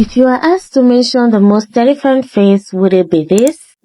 If you are asked to mention the most terrifying face, would it be this,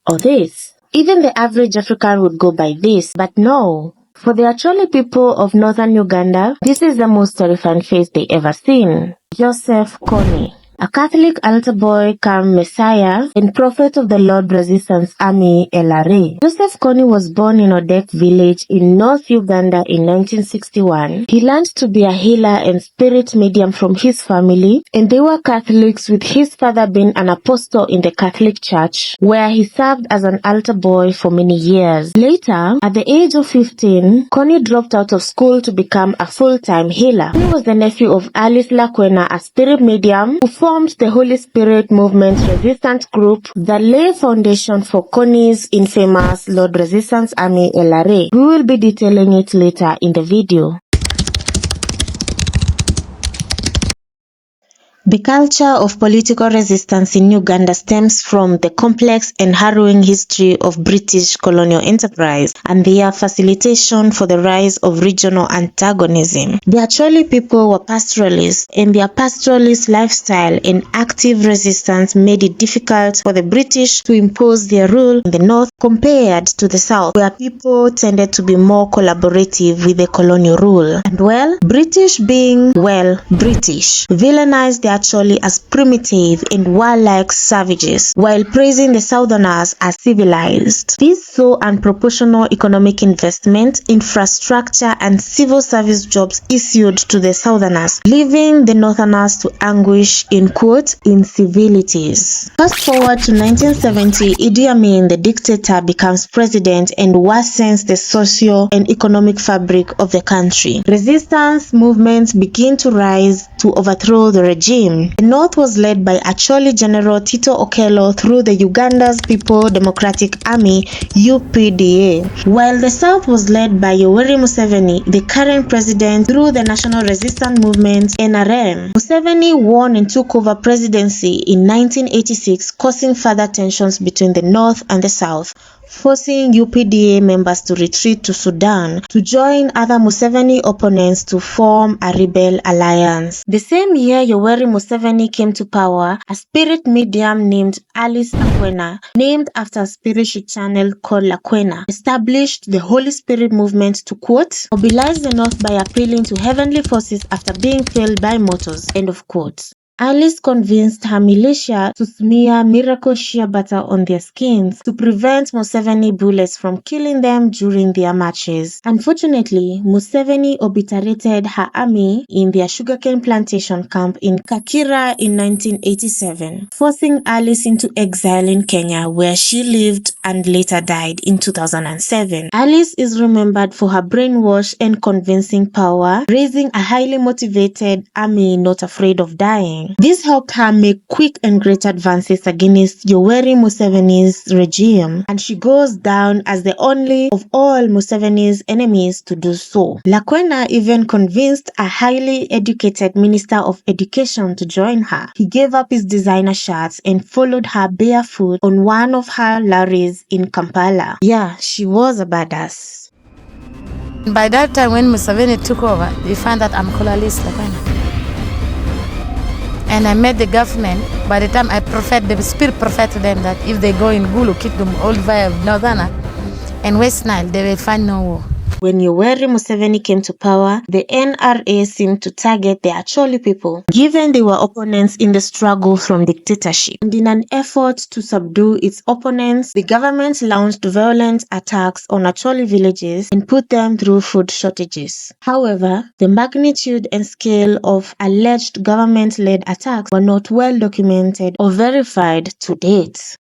or this? Even the average African would go by this, but no. For the Acholi people of northern Uganda, this is the most terrifying face they ever seen. Joseph Kony, a Catholic altar boy come Messiah and prophet of the Lord Resistance Army LRA. Joseph Kony was born in Odek village in North Uganda in 1961. He learned to be a healer and spirit medium from his family, and they were Catholics, with his father being an apostle in the Catholic Church, where he served as an altar boy for many years. Later, at the age of 15, Kony dropped out of school to become a full-time healer. He was the nephew of Alice Lakwena, a spirit medium who formed the Holy Spirit Movement resistance group that laid foundation for Kony's infamous Lord Resistance Army LRA. We will be detailing it later in the video. The culture of political resistance in Uganda stems from the complex and harrowing history of British colonial enterprise and their facilitation for the rise of regional antagonism. The Acholi people were pastoralists, and their pastoralist lifestyle and active resistance made it difficult for the British to impose their rule in the north compared to the south, where people tended to be more collaborative with the colonial rule. And well, British being, well, British, villainized the Acholi as primitive and warlike savages, while praising the Southerners as civilized. This saw unproportional economic investment, infrastructure, and civil service jobs issued to the Southerners, leaving the Northerners to anguish in quote incivilities. Fast forward to 1970, Idi Amin, the dictator, becomes president and worsens the socio and economic fabric of the country. Resistance movements begin to rise to overthrow the regime. The North was led by Acholi General Tito Okello through the Uganda's People Democratic Army (UPDA), while the South was led by Yoweri Museveni, the current president, through the National Resistance Movement (NRM). Museveni won and took over presidency in 1986, causing further tensions between the North and the South, forcing UPDA members to retreat to Sudan to join other Museveni opponents to form a rebel alliance. The same year Yoweri Museveni came to power, a spirit medium named Alice Lakwena, named after a spirit she channeled called Lakwena, established the Holy Spirit movement to quote, mobilize the North by appealing to heavenly forces after being failed by mortals, end of quote. Alice convinced her militia to smear miracle shea butter on their skins to prevent Museveni bullets from killing them during their marches. Unfortunately, Museveni obliterated her army in their sugarcane plantation camp in Kakira in 1987, forcing Alice into exile in Kenya, where she lived and later died in 2007. Alice is remembered for her brainwash and convincing power, raising a highly motivated army not afraid of dying. This helped her make quick and great advances against Yoweri Museveni's regime, and she goes down as the only of all Museveni's enemies to do so. Lakwena even convinced a highly educated Minister of Education to join her. He gave up his designer shirts and followed her barefoot on one of her lorries in Kampala. Yeah, she was a badass. By that time when Museveni took over, they found that I'm colorless Lakwena. And I met the government. By the time I prophet, the spirit prophet to them that if they go in Gulu, kick them all via Northern and West Nile, they will find no war. When Yoweri Museveni came to power, the NRA seemed to target the Acholi people, given they were opponents in the struggle from dictatorship. And in an effort to subdue its opponents, the government launched violent attacks on Acholi villages and put them through food shortages. However, the magnitude and scale of alleged government-led attacks were not well documented or verified to date.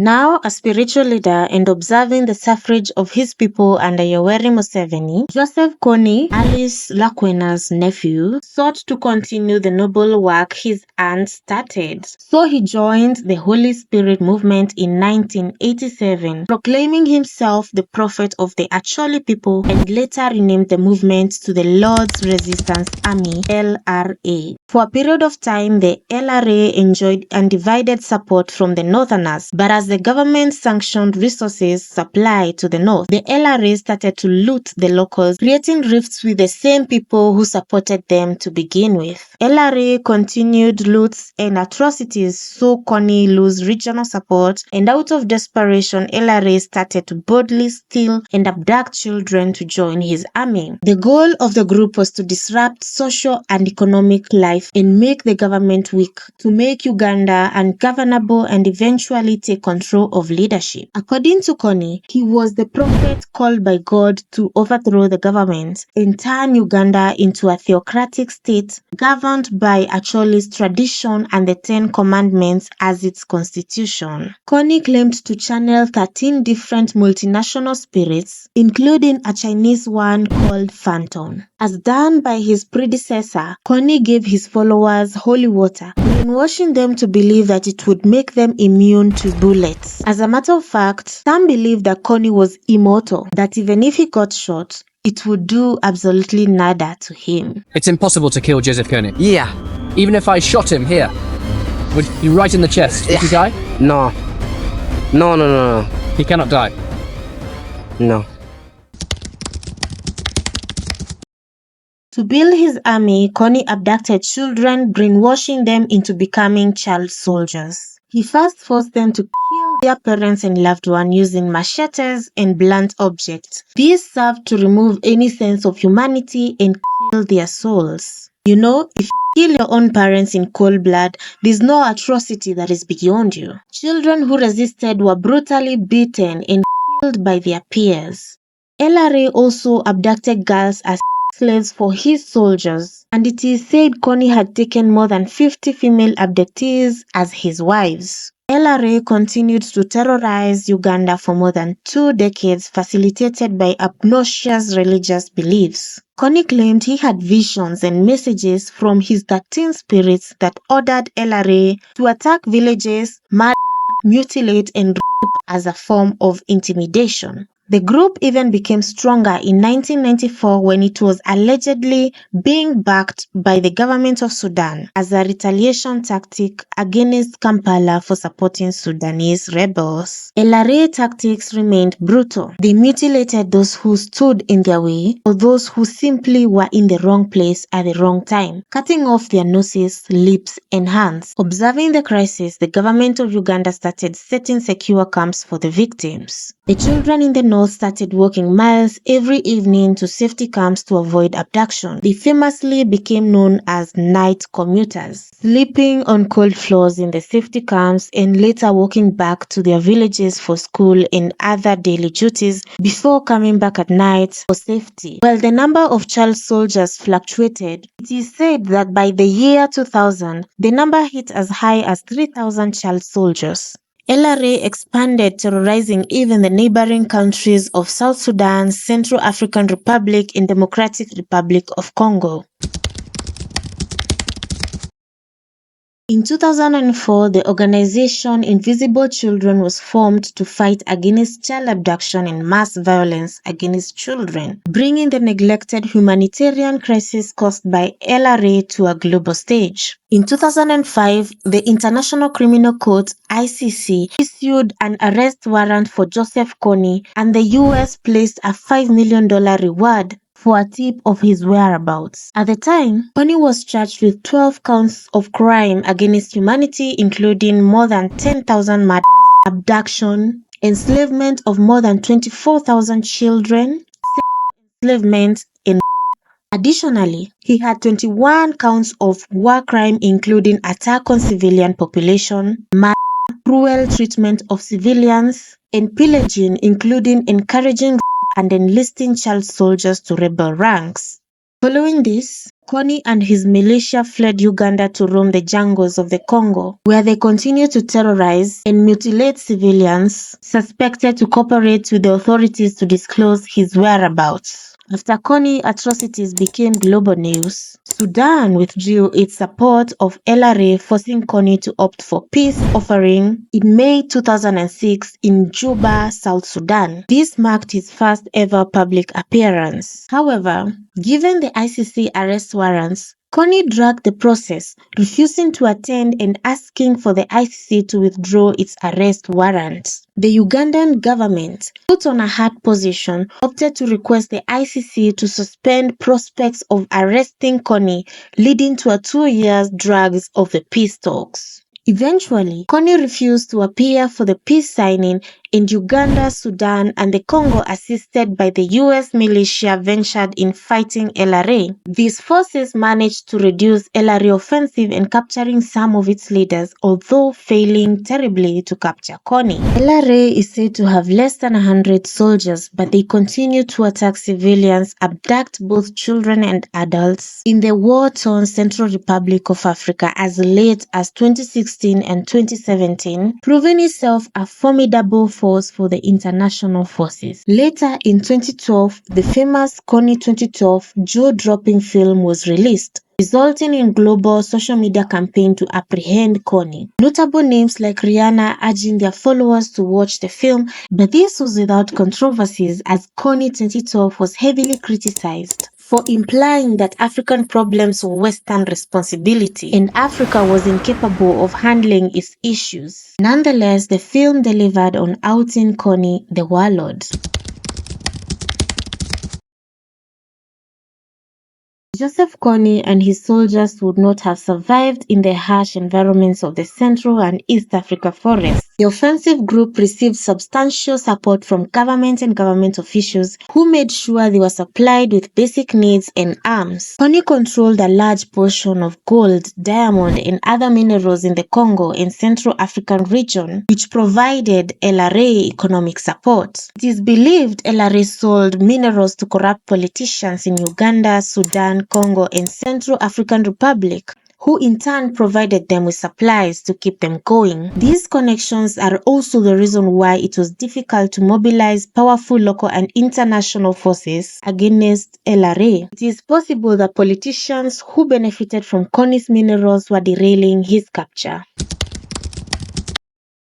Now a spiritual leader and observing the suffrage of his people under Yoweri Museveni, Joseph Kony, Alice Lakwena's nephew, sought to continue the noble work his aunt started. So he joined the Holy Spirit movement in 1987, proclaiming himself the prophet of the Acholi people, and later renamed the movement to the Lord's Resistance Army (LRA). For a period of time, the LRA enjoyed undivided support from the Northerners, but as the government-sanctioned resources supply to the north, the LRA started to loot the locals, creating rifts with the same people who supported them to begin with. LRA continued loots and atrocities saw Kony lose regional support, and out of desperation, LRA started to boldly steal and abduct children to join his army. The goal of the group was to disrupt social and economic life and make the government weak, to make Uganda ungovernable and eventually take control of leadership. According to Kony, he was the prophet called by God to overthrow the government and turn Uganda into a theocratic state governed by a Cholist tradition and the Ten Commandments as its constitution. Kony claimed to channel 13 different multinational spirits, including a Chinese one called Phantom. As done by his predecessor, Kony gave his followers holy water, brainwashing them to believe that it would make them immune to bullets. As a matter of fact, some believed that Kony was immortal, that even if he got shot, it would do absolutely nada to him. It's impossible to kill Joseph Kony. Yeah. Even if I shot him here, would he right in the chest, would he die? No. No. He cannot die. No. To build his army, Kony abducted children, brainwashing them into becoming child soldiers. He first forced them to kill their parents and loved ones using machetes and blunt objects. These served to remove any sense of humanity and kill their souls. You know, if you kill your own parents in cold blood, there's no atrocity that is beyond you. Children who resisted were brutally beaten and killed by their peers. LRA also abducted girls as slaves for his soldiers, and it is said Kony had taken more than 50 female abductees as his wives. LRA continued to terrorize Uganda for more than 2 decades, facilitated by obnoxious religious beliefs. Kony claimed he had visions and messages from his 13 spirits that ordered LRA to attack villages, murder, mutilate, and rape as a form of intimidation. The group even became stronger in 1994 when it was allegedly being backed by the government of Sudan as a retaliation tactic against Kampala for supporting Sudanese rebels. LRA tactics remained brutal. They mutilated those who stood in their way or those who simply were in the wrong place at the wrong time, cutting off their noses, lips, and hands. Observing the crisis, the government of Uganda started setting secure camps for the victims. The children in the north started walking miles every evening to safety camps to avoid abduction. They famously became known as night commuters, sleeping on cold floors in the safety camps and later walking back to their villages for school and other daily duties before coming back at night for safety. While the number of child soldiers fluctuated, it is said that by the year 2000, the number hit as high as 3,000 child soldiers. LRA expanded, terrorizing even the neighboring countries of South Sudan, Central African Republic, and Democratic Republic of Congo. In 2004, the organization Invisible Children was formed to fight against child abduction and mass violence against children, bringing the neglected humanitarian crisis caused by LRA to a global stage. In 2005, the International Criminal Court (ICC) issued an arrest warrant for Joseph Kony, and the US placed a $5 million reward for a tip of his whereabouts. At the time, Kony was charged with 12 counts of crime against humanity, including more than 10,000 murders, abduction, enslavement of more than 24,000 children, enslavement, and additionally, he had 21 counts of war crime, including attack on civilian population, murder, cruel treatment of civilians, and pillaging, including encouraging and enlisting child soldiers to rebel ranks. Following this, Kony and his militia fled Uganda to roam the jungles of the Congo, where they continued to terrorize and mutilate civilians suspected to cooperate with the authorities to disclose his whereabouts. After Kony atrocities became global news, Sudan withdrew its support of LRA, forcing Kony to opt for peace offering in May 2006 in Juba, South Sudan. This marked his first ever public appearance. However, given the ICC arrest warrants, Kony dragged the process, refusing to attend and asking for the ICC to withdraw its arrest warrant. The Ugandan government, put on a hard position, opted to request the ICC to suspend prospects of arresting Kony, leading to a 2-year drag of the peace talks. Eventually, Kony refused to appear for the peace signing, and Uganda, Sudan, and the Congo, assisted by the US militia, ventured in fighting LRA. These forces managed to reduce LRA offensive and capturing some of its leaders, although failing terribly to capture Kony. LRA is said to have less than 100 soldiers, but they continue to attack civilians, abduct both children and adults in the war-torn Central Republic of Africa as late as 2016 and 2017, proving itself a formidable force for the international forces. Later in 2012, the famous Kony 2012 jaw-dropping film was released, resulting in global social media campaign to apprehend Kony. Notable names like Rihanna urging their followers to watch the film, but this was without controversies as Kony 2012 was heavily criticized for implying that African problems were Western responsibility and Africa was incapable of handling its issues. Nonetheless, the film delivered on outing Kony the warlord. Joseph Kony and his soldiers would not have survived in the harsh environments of the Central and East Africa forests. The offensive group received substantial support from government and government officials who made sure they were supplied with basic needs and arms. Kony controlled a large portion of gold, diamond, and other minerals in the Congo and Central African region, which provided LRA economic support. It is believed LRA sold minerals to corrupt politicians in Uganda, Sudan, Congo, and Central African Republic, who in turn provided them with supplies to keep them going. These connections are also the reason why it was difficult to mobilize powerful local and international forces against LRA. It is possible that politicians who benefited from Kony's minerals were derailing his capture.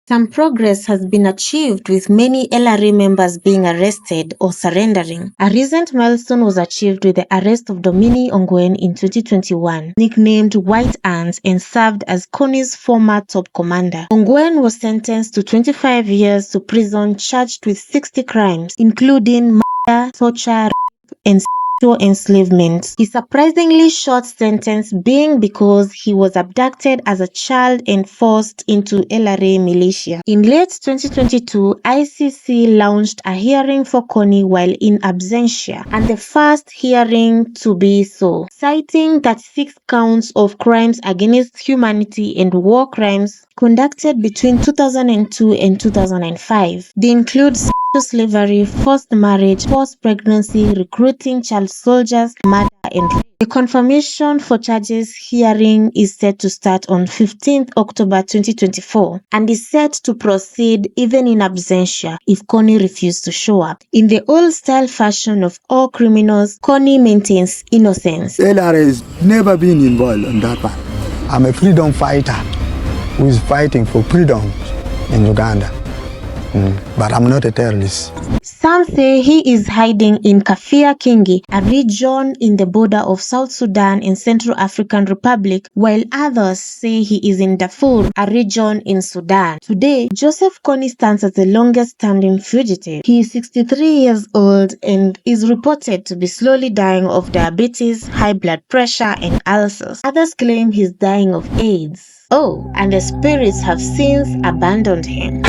Some progress has been achieved with many LRA members being arrested or surrendering. A recent milestone was achieved with the arrest of Domini Ongwen in 2021, nicknamed White Ants and served as Kony's former top commander. Ongwen was sentenced to 25 years to prison charged with 60 crimes, including murder, torture, rape, and enslavement. His surprisingly short sentence being because he was abducted as a child and forced into LRA militia. In late 2022, ICC launched a hearing for Kony while in absentia, and the first hearing to be so, citing that 6 counts of crimes against humanity and war crimes conducted between 2002 and 2005. They include slavery, forced marriage, forced pregnancy, recruiting child soldiers, murder, and rape. The confirmation for charges hearing is set to start on 15th October 2024 and is set to proceed even in absentia if Kony refused to show up. In the old-style fashion of all criminals, Kony maintains innocence. LRA has never been involved in that part. I'm a freedom fighter who is fighting for freedom in Uganda. But I'm not a terrorist. Some say he is hiding in Kafia Kingi, a region in the border of South Sudan and Central African Republic, while others say he is in Darfur, a region in Sudan. Today, Joseph Kony stands as the longest-standing fugitive. He is 63 years old and is reported to be slowly dying of diabetes, high blood pressure, and ulcers. Others claim he's dying of AIDS. Oh, and the spirits have since abandoned him.